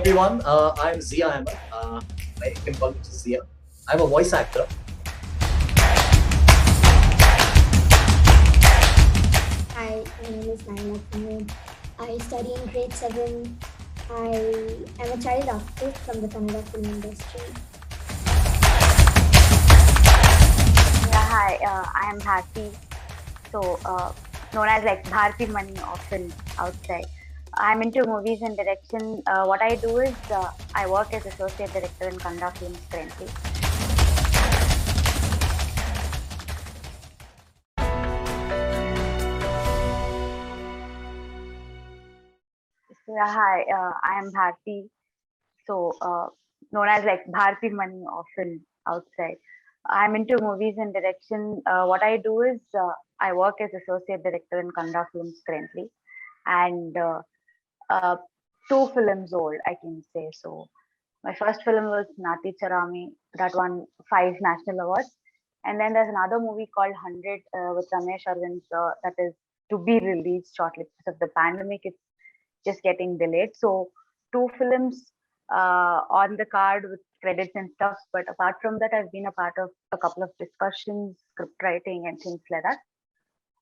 everyone. I'm Zia Ahmed. You can call me just Zia. I'm a voice actor. Hi, my name is Naina Kumu. I study in grade 7. I am a child actor from the Kannada film industry. Yeah, hi, I am Bharti. Known as like Bharti Money often outside. I'm into movies and direction. What I do is I work as associate director in Kannada films currently. Yeah, hi, I am Bharti. So, uh, Known as like Bharti Money often outside. I'm into movies and direction. What I do is I work as associate director in Kannada films currently, and uh, two films old, I can say. So my first film was Nati Charami, that won 5 national awards. And then there's another movie called 100 with Ramesh Arvind that is to be released shortly because of the pandemic. It's just getting delayed. So two films on the card with credits and stuff. But apart from that, I've been a part of a couple of discussions, script writing, and things like that.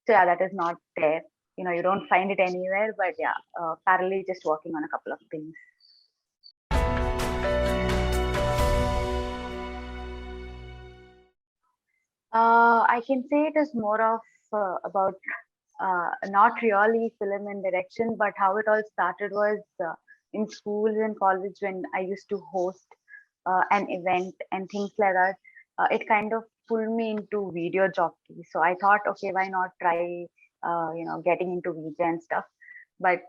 So yeah, that is not there. You don't find it anywhere. But yeah, parallelly just working on a couple of things. I can say it is more of about not really film and direction, but how it all started was in schools and college when I used to host an event and things like that. It kind of pulled me into video jockey. So I thought, okay, why not try, getting into VJ and stuff. But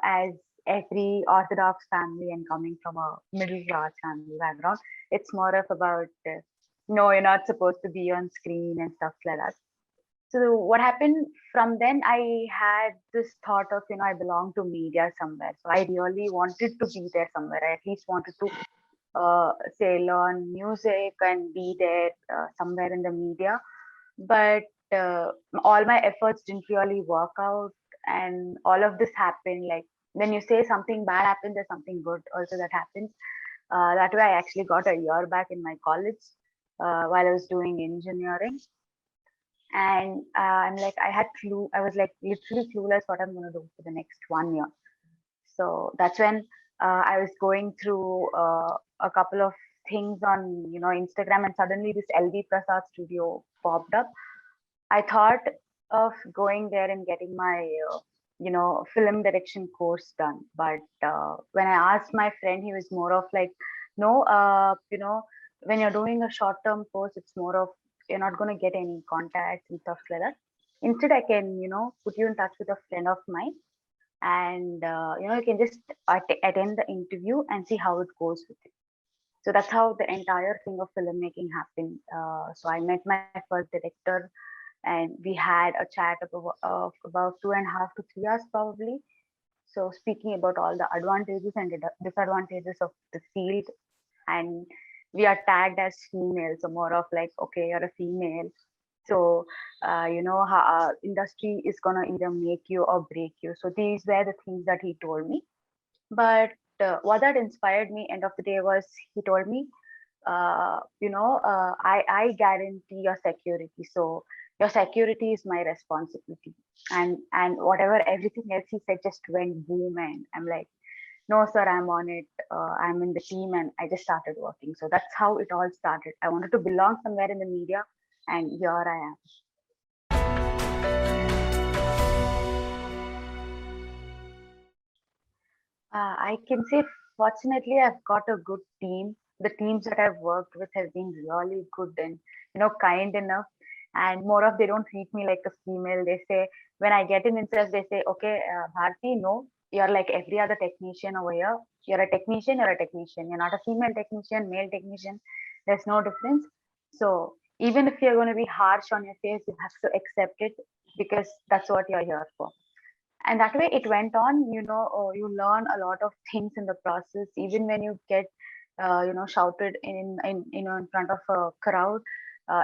as every Orthodox family and coming from a middle class family background, it's more of about no, you're not supposed to be on screen and stuff like that. So what happened from then, I had this thought of, I belong to media somewhere. So I really wanted to be there somewhere. I at least wanted to, say, learn music and be there somewhere in the media. But all my efforts didn't really work out. And all of this happened. Like when you say something bad happens, there's something good also that happens. That way, I actually got a year back in my college while I was doing engineering, and I'm like, I was like literally clueless what I'm gonna do for the next 1 year. So that's when I was going through a couple of things on Instagram, and suddenly this LV Prasad studio popped up. I thought of going there and getting my film direction course done, but when I asked my friend, he was more of like, no, when you're doing a short term course, it's more of you're not going to get any contacts and stuff like that. Instead, I can put you in touch with a friend of mine, and you can just attend the interview and see how it goes with it. So that's how the entire thing of filmmaking happened. So I met my first director, and we had a chat of about 2.5 to 3 hours probably. So speaking about all the advantages and disadvantages of the field, and we are tagged as female, so more of like, okay, you're a female, so how industry is gonna either make you or break you. So these were the things that he told me. But what that inspired me end of the day was he told me, I guarantee your security. So your security is my responsibility. And whatever everything else he said just went boom, and I'm like, no, sir, I'm on it. I'm in the team, and I just started working. So that's how it all started. I wanted to belong somewhere in the media, and here I am. I can say, fortunately, I've got a good team. The teams that I've worked with have been really good and kind enough. And more of they don't treat me like a female. They say when I get in itself, they say, "Okay, Bharti, no, you're like every other technician over here. You're a technician. You're a technician. You're not a female technician, male technician. There's no difference. So even if you're going to be harsh on your face, you have to accept it because that's what you're here for." And that way it went on. You learn a lot of things in the process, even when you get shouted in front of a crowd.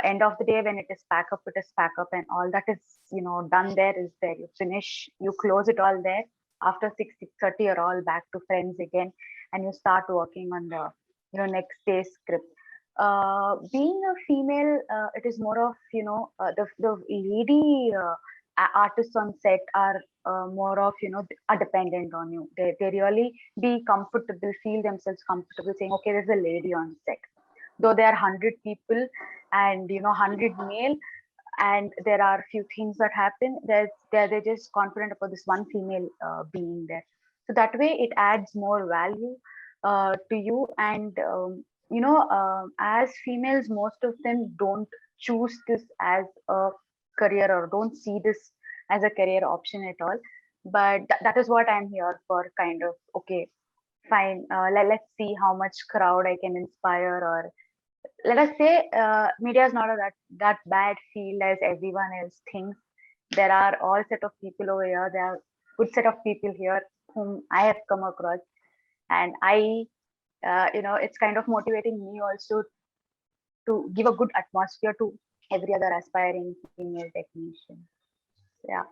End of the day, when it is pack up, it is pack up, and all that is done there is there. You finish, you close it all there. after 6:30 you're all back to friends again, and you start working on the next day's script. Being a female, it is more of the lady artists on set are more of are dependent on you. They really be comfortable, feel themselves comfortable saying, okay, there's a lady on set, though there are 100 people and 100 male, and there are few things that happen, they're just confident about this one female being there. So that way it adds more value to you. And as females, most of them don't choose this as a career or don't see this as a career option at all. But that is what I'm here for, kind of. Okay, fine, let's see how much crowd I can inspire, or let us say media is not that bad field as everyone else thinks. There are all set of people over here. There are good set of people here whom I have come across, and it's kind of motivating me also to give a good atmosphere to every other aspiring female technician. Yeah.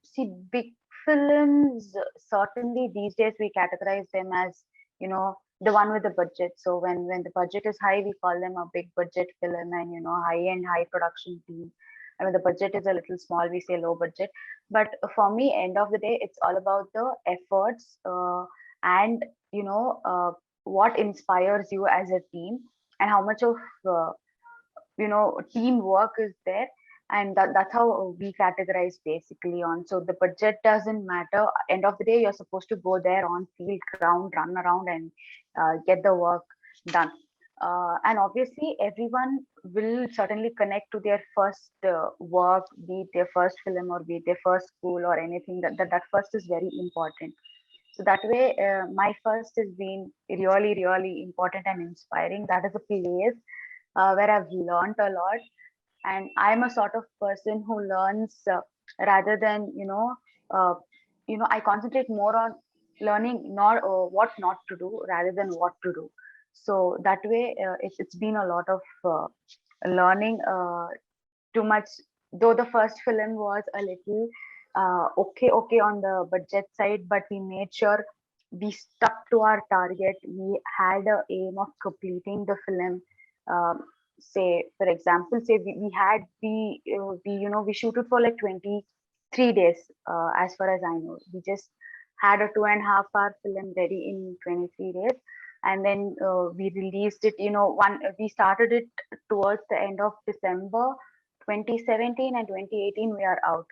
See, big films, certainly these days we categorize them as, the one with the budget. So when the budget is high, we call them a big budget film, and, high-end, high production team. And when the budget is a little small, we say low budget. But for me, end of the day, it's all about the efforts and, what inspires you as a team, and how much of, teamwork is there. And that's how we categorize basically on. So the budget doesn't matter. End of the day, you're supposed to go there on field ground, run around, and get the work done. And obviously everyone will certainly connect to their first work, be it their first film or be it their first school or anything. That first is very important. So that way, my first has been really, really important and inspiring. That is a place where I've learned a lot. And I'm a sort of person who learns rather than I concentrate more on learning not what not to do rather than what to do. So that way it's been a lot of learning too much. Though the first film was a little okay on the budget side, but we made sure we stuck to our target. We had a aim of completing the film. Say, for example, say we shoot it for like 23 days. As far as I know, we just had a 2.5 hour film ready in 23 days, and then we released it. We started it towards the end of December 2017, and 2018 we are out.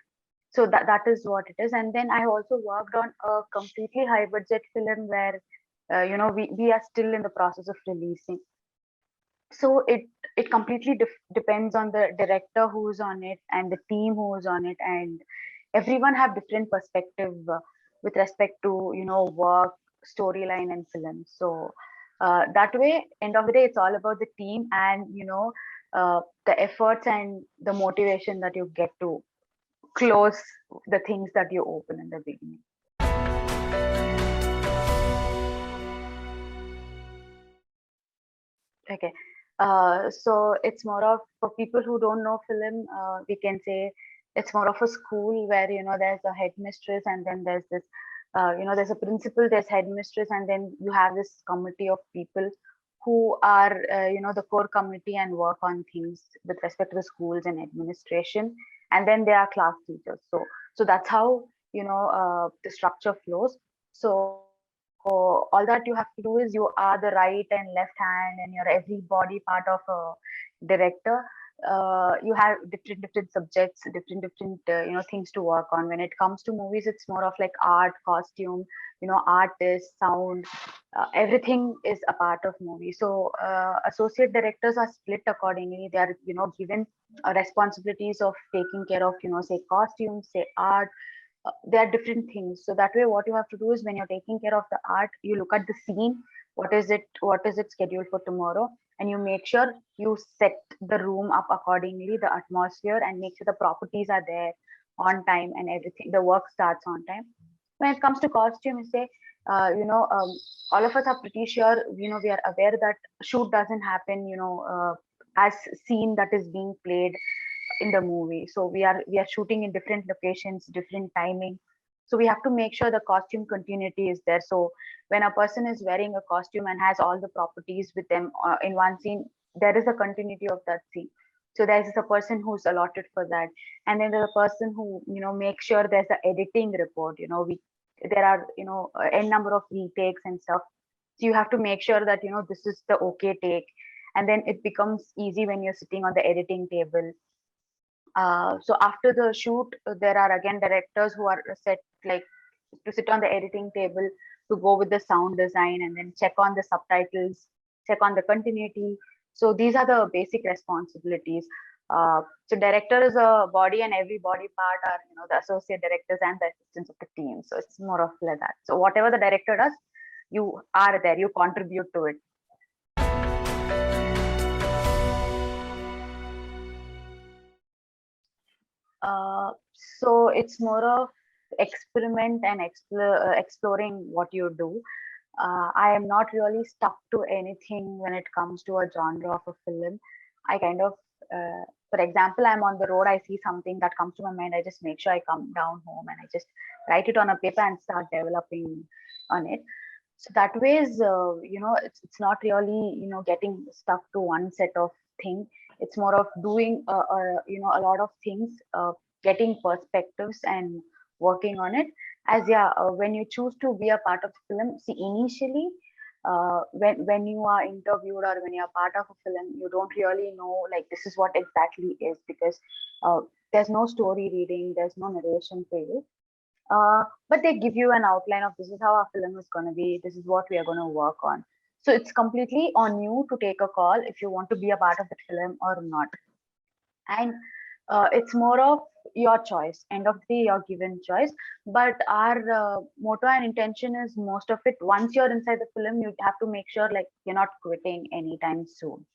So that is what it is. And then I also worked on a completely high budget film where we are still in the process of releasing. So it completely depends on the director who's on it and the team who's on it, and everyone have different perspective with respect to work, storyline, and film. So that way, end of the day, it's all about the team and the efforts and the motivation that you get to close the things that you open in the beginning. Okay. So it's more of, for people who don't know film, we can say it's more of a school where there's a headmistress, and then there's this there's a principal, there's headmistress, and then you have this committee of people who are the core committee and work on things with respect to the schools and administration, and then there are class teachers. So that's how the structure flows. So all that you have to do is you are the right and left hand and your every body part of a director. You have different subjects, different things to work on. When it comes to movies, it's more of like art, costume, artist, sound, everything is a part of movie. So associate directors are split accordingly. They are given responsibilities of taking care of say costumes, say art. There are different things. So that way, what you have to do is, when you're taking care of the art, you look at the scene. What is it scheduled for tomorrow, and you make sure you set the room up accordingly, the atmosphere, and make sure the properties are there on time and everything. The work starts on time. When it comes to costume, you say, all of us are pretty sure, we are aware that shoot doesn't happen, as scene that is being played in the movie. So we are shooting in different locations, different timing. So we have to make sure the costume continuity is there. So when a person is wearing a costume and has all the properties with them in one scene, there is a continuity of that scene. So there's a person who's allotted for that, and then there's a person who makes sure there's the editing report. There are n number of retakes and stuff. So you have to make sure that this is the okay take, and then it becomes easy when you're sitting on the editing table. So after the shoot, there are again directors who are set like to sit on the editing table to go with the sound design and then check on the subtitles, check on the continuity. So these are the basic responsibilities. So director is a body, and every body part are the associate directors and the assistants of the team. So it's more of like that. So whatever the director does, you are there, you contribute to it. So it's more of experiment and exploring what you do. I am not really stuck to anything when it comes to a genre of a film. I kind of, for example, I'm on the road, I see something that comes to my mind, I just make sure I come down home and I just write it on a paper and start developing on it. So that way is, it's not really, getting stuck to one set of thing. It's more of doing, a lot of things, getting perspectives and working on it. As when you choose to be a part of the film, see, initially, when you are interviewed or when you're part of a film, you don't really know like this is what exactly is, because there's no story reading, there's no narration for you. But they give you an outline of this is how our film is going to be, this is what we are going to work on. So it's completely on you to take a call if you want to be a part of the film or not. And it's more of your choice, end of the day, your given choice. But our motto and intention is, most of it, once you're inside the film, you have to make sure like you're not quitting anytime soon.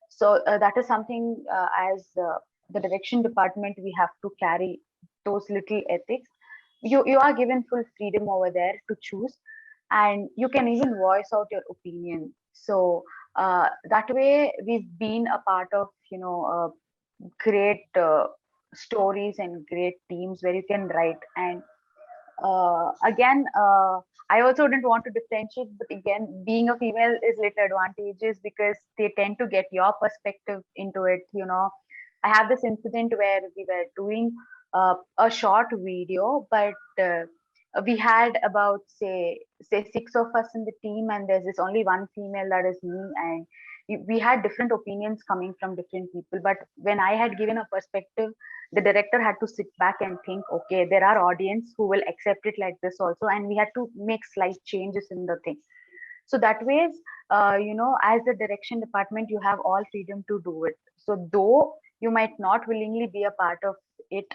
So that is something, as the direction department, we have to carry those little ethics. You are given full freedom over there to choose, and you can even voice out your opinion. So that way we've been a part of great stories and great teams where you can write. And again, I also didn't want to differentiate, but again, being a female is little advantageous because they tend to get your perspective into it. I have this incident where we were doing a short video, but we had about say 6 of us in the team, and there's this only one female, that is me, and we had different opinions coming from different people. But when I had given a perspective, the director had to sit back and think, okay, there are audience who will accept it like this also, and we had to make slight changes in the thing. So that way, as the direction department, you have all freedom to do it. So though you might not willingly be a part of it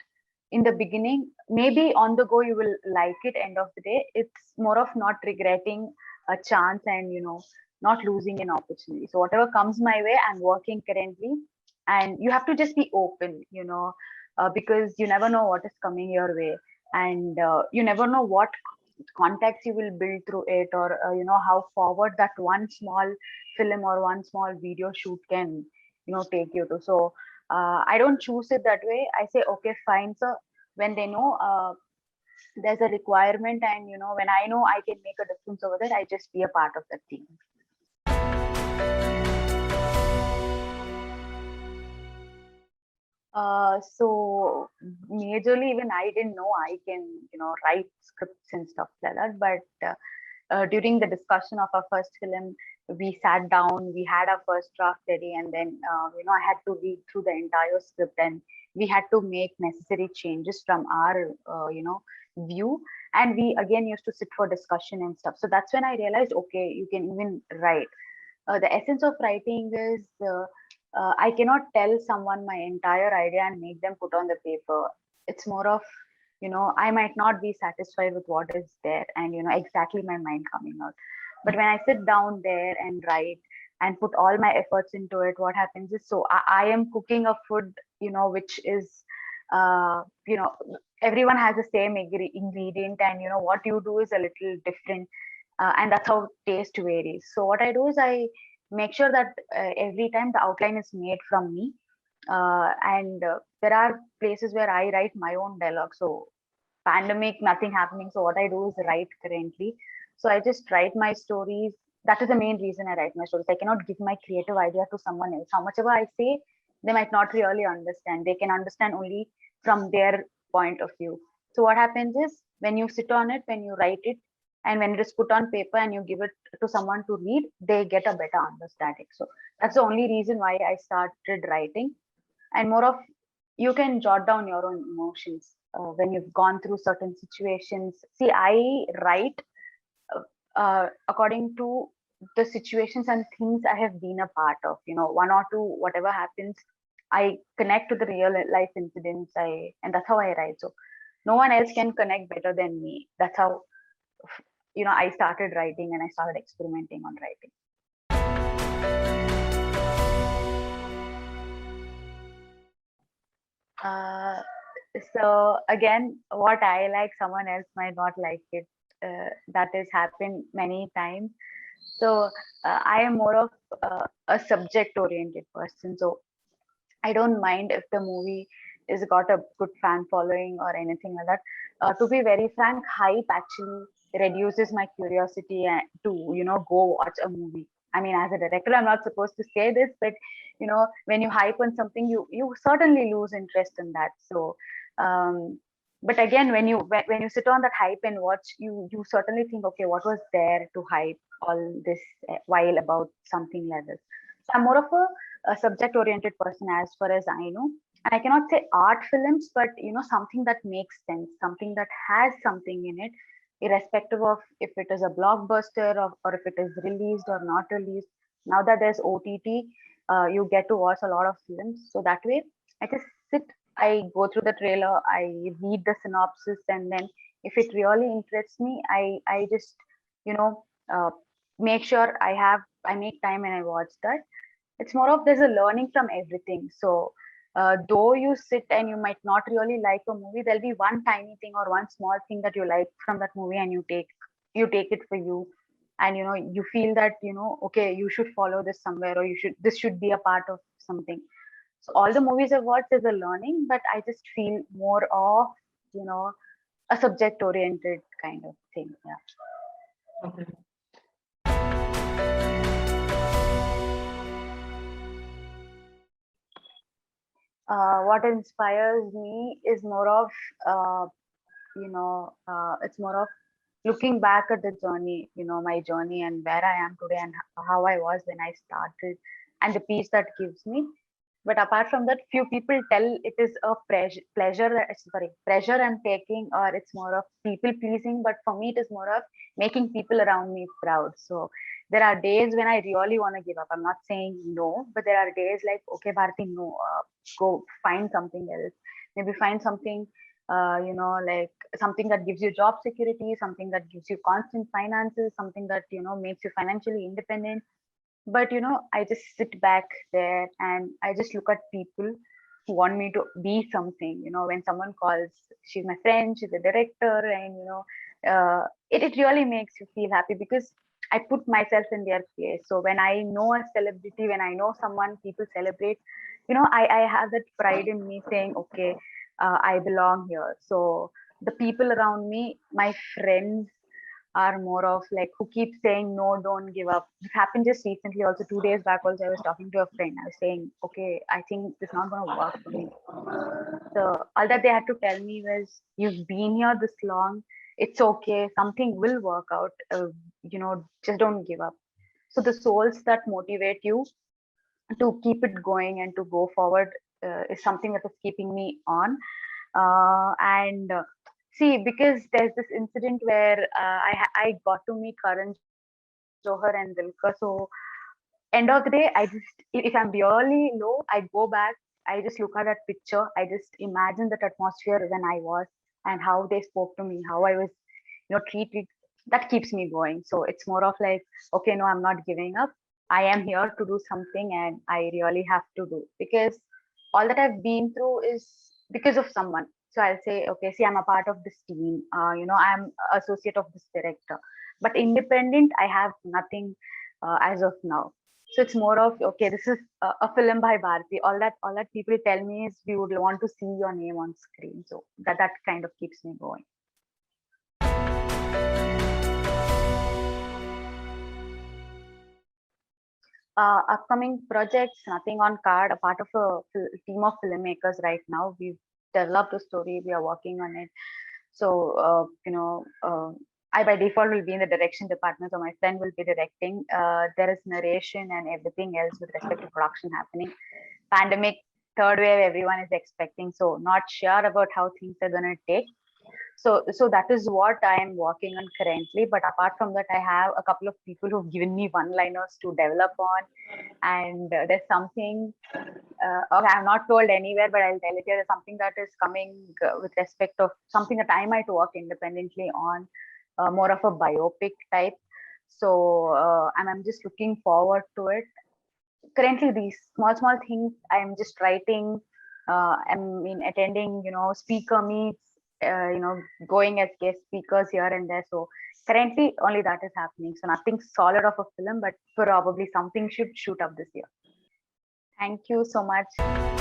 in the beginning, maybe on the go you will like it. End of the day, it's more of not regretting a chance and not losing an opportunity. So whatever comes my way, I'm working currently, and you have to just be open, because you never know what is coming your way, and you never know what contacts you will build through it, or how forward that one small film or one small video shoot can take you to. So I don't choose it that way. I say, okay, fine, sir. When they know there's a requirement, and when I know I can make a difference over there, I just be a part of that team. So majorly, even I didn't know I can write scripts and stuff like that. But during the discussion of our first film, we sat down, we had our first draft ready, and then I had to read through the entire script, and we had to make necessary changes from our view. And we again used to sit for discussion and stuff. So that's when I realized, okay, you can even write. The essence of writing is I cannot tell someone my entire idea and make them put on the paper. It's more of, I might not be satisfied with what is there and, exactly my mind coming out. But when I sit down there and write and put all my efforts into it, what happens is, so I am cooking a food, which is, everyone has the same ingredient, and, what you do is a little different. And that's how taste varies. So what I do is I make sure that every time the outline is made from me. And there are places where I write my own dialogue. So pandemic, nothing happening. So what I do is write currently. So I just write my stories. That is the main reason I write my stories. I cannot give my creative idea to someone else. How much ever I say, they might not really understand. They can understand only from their point of view. So what happens is when you sit on it, when you write it, and when it is put on paper and you give it to someone to read, they get a better understanding. So that's the only reason why I started writing. And more of, you can jot down your own emotions when you've gone through certain situations. See, I write according to the situations and things I have been a part of. One or two, whatever happens, I connect to the real life incidents. And that's how I write. So no one else can connect better than me. That's how I started writing and I started experimenting on writing. Uh, so again, what I like, someone else might not like it. That has happened many times. So I am more of a subject-oriented person. So I don't mind if the movie is got a good fan following or anything like that. To be very frank, hype actually reduces my curiosity to go watch a movie. I mean, as a director, I'm not supposed to say this, but when you hype on something, you certainly lose interest in that. So, but again, when you sit on that hype and watch, you certainly think, okay, what was there to hype all this while about something like this. So I'm more of a subject oriented person as far as I know. And I cannot say art films, but something that makes sense, something that has something in it, irrespective of if it is a blockbuster or if it is released or not released. Now that there's OTT, you get to watch a lot of films. So that way, I just sit, I go through the trailer, I read the synopsis, and then if it really interests me, I just you know uh, make sure I make time and I watch that. It's more of there's a learning from everything. So though you sit and you might not really like a movie, there'll be one tiny thing or one small thing that you like from that movie, and you take it for you, and you feel that okay, you should follow this somewhere, or this should be a part of something. So all the movies I've watched is a learning, but I just feel more of you know a subject oriented kind of thing. Yeah. Okay. What inspires me is more of it's more of looking back at the journey, my journey and where I am today and how I was when I started, and the peace that gives me. But apart from that, few people tell it is a pressure I'm taking, or it's more of people pleasing. But for me, it is more of making people around me proud. So there are days when I really want to give up. I'm not saying no, but there are days like, okay, Bharti, no, go find something else. Maybe find something, like something that gives you job security, something that gives you constant finances, something that makes you financially independent. But I just sit back there and I just look at people who want me to be something. When someone calls, she's my friend, she's a director, and it really makes you feel happy because I put myself in their place. So when I know a celebrity, when I know someone people celebrate, I have that pride in me saying, okay, I belong here. So the people around me, my friends, are more of like who keep saying no, don't give up. This happened just recently also, 2 days back also, I was talking to a friend. I was saying, okay, I think it's not going to work for me. So all that they had to tell me was, you've been here this long, it's okay, something will work out, just don't give up. So the souls that motivate you to keep it going and to go forward is something that is keeping me on. And see, because there's this incident where I got to meet Karan Johar and Dilka. So end of the day, I just, if I'm really low, I go back, I just look at that picture, I just imagine that atmosphere when I was, and how they spoke to me, how I was treated. That keeps me going. So it's more of like, okay, no, I'm not giving up, I am here to do something, and I really have to do, because all that I've been through is because of someone. So I'll say, okay, see, I'm a part of this team, I'm associate of this director, but independent, I have nothing as of now. So it's more of, okay, this is a film by Bharati. All that people tell me is we would want to see your name on screen. So that kind of keeps me going. Upcoming projects, nothing on card. A part of a team of filmmakers right now. We've developed a story. We are working on it. So I by default will be in the direction department, so my friend will be directing. There is narration and everything else with respect to production happening. Pandemic, third wave, everyone is expecting. So not sure about how things are gonna take. So that is what I am working on currently. But apart from that, I have a couple of people who've given me one-liners to develop on, and there's something okay, I'm not told anywhere, but I'll tell it here. There's something that is coming with respect of something that I might work independently on, more of a biopic type. So I'm just looking forward to it. Currently, these small things I'm just writing. I mean, attending, speaker meets, going as guest speakers here and there. So currently, only that is happening. So nothing solid of a film, but probably something should shoot up this year. Thank you so much.